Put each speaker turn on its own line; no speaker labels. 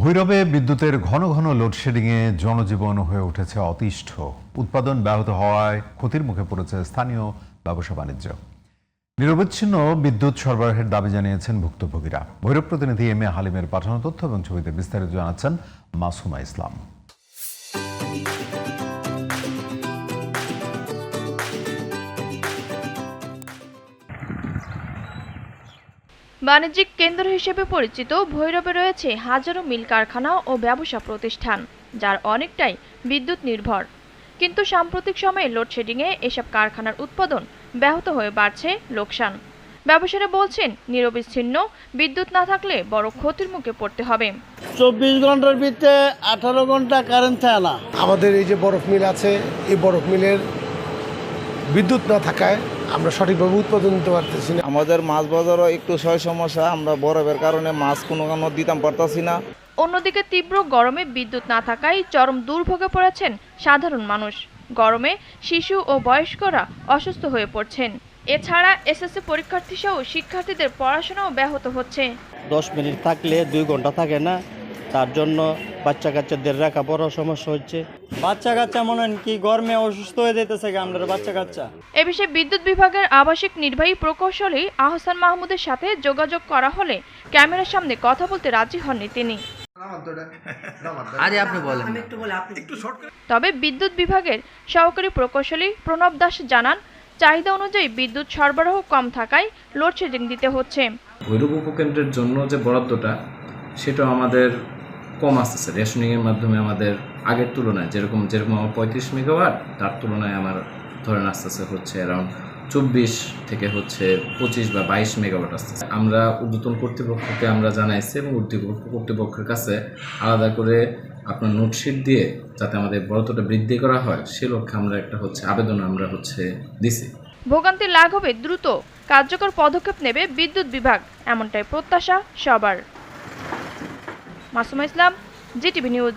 ভৈরবে বিদ্যুতের ঘন ঘন লোডশেডিংয়ে জনজীবন হয়ে উঠেছে অতিষ্ঠ। উৎপাদন ব্যাহত হওয়ায় ক্ষতির মুখে পড়েছে স্থানীয় ব্যবসা বাণিজ্য। নিরবচ্ছিন্ন বিদ্যুৎ সরবরাহের দাবি জানিয়েছেন ভুক্তভোগীরা। ভৈরব প্রতিনিধি এম এ হালিমের পাঠানো তথ্য এবং ছবিতে বিস্তারিত জানাচ্ছেন মাসুমা ইসলাম।
বাণিজ্যিক কেন্দ্র হিসেবে পরিচিত ভৈরবে রয়েছে হাজারো মিল কারখানা ও ব্যবসা প্রতিষ্ঠান, যার অনেকটাই বিদ্যুৎ নির্ভর। কিন্তু সাম্প্রতিক সময়ে লোডশেডিংয়ে এসব কারখানার উৎপাদন ব্যাহত হয়ে বাড়ছে লোকসান। ব্যবসায়ীরা বলছেন, নিরবিচ্ছিন্ন বিদ্যুৎ না থাকলে বড় ক্ষতির মুখে পড়তে হবে।
24 ঘন্টার ভিতরে 18 ঘন্টা কারেন্ট থাকে না।
আমাদের এই যে বরফ মিল আছে, এই বরফ মিলের বিদ্যুৎ না থাকায় আমরা সঠিকভাবে উৎপাদন দিতে পারতেছি না।
আমাদের মাছ বাজারও একটু সমস্যা, আমরা বরফের কারণে মাছ কোনো দিতাম পারতাছি না।
অন্যদিকে তীব্র গরমে বিদ্যুৎ না থাকায় চরম দুর্ভোগে পড়েছেন সাধারণ মানুষ। গরমে শিশু ও বয়স্করা অসুস্থ হয়ে পড়ছেন। এছাড়া এসএসসি পরীক্ষার্থী সহ শিক্ষার্থীদের পড়াশোনাও ব্যাহত হচ্ছে।
10 মিনিট থাকলে 2 ঘন্টা থাকে না, তার জন্য বাচ্চা কাচ্চাদের লেখাপড়ার সমস্যা হচ্ছে। বাচ্চা কাচ্চা মনে হয় কি গরমে অসুস্থ হয়ে যেতেছে আমাদের বাচ্চা কাচ্চা।
এ বিষয়ে বিদ্যুৎ বিভাগের আবাসিক নির্বাহী প্রকৌশলী আহসান মাহমুদের সাথে যোগাযোগ করা হলে ক্যামেরার সামনে কথা বলতে রাজি হননি তিনি। তবে বিদ্যুৎ বিভাগের সহকারী প্রকৌশলী প্রণব দাস জানান, চাহিদা অনুযায়ী বিদ্যুৎ সরবরাহ কম থাকায় লোডশেডিং দিতে হচ্ছে।
ভৈরব উপকেন্দ্রের জন্য যে বরাদ্দটা সেটা আমাদের কম আসতেছে। রেশনিংয়ের মাধ্যমে আমাদের আগের তুলনায় যেরকম আমার 35 মেগাওয়াট, তার তুলনায় আমার ধরেন আসতেছে হচ্ছে অ্যারাউন্ড 24 থেকে হচ্ছে 25 বা 22 মেগাওয়াট আসতেছে। আমরা ঊর্ধ্বতন কর্তৃপক্ষকে আমরা জানাইছি এবং কর্তৃপক্ষের কাছে আলাদা করে আপনার নোটশিট দিয়ে যাতে আমাদের বরাদ্দটা বৃদ্ধি করা হয় সে লক্ষ্যে আমরা একটা আবেদন আমরা দিছি।
ভোগান্তি লাঘবে দ্রুত কার্যকর পদক্ষেপ নেবে বিদ্যুৎ বিভাগ, এমনটাই প্রত্যাশা সবার। মাসুমা ইসলাম, জিটিভি নিউজ।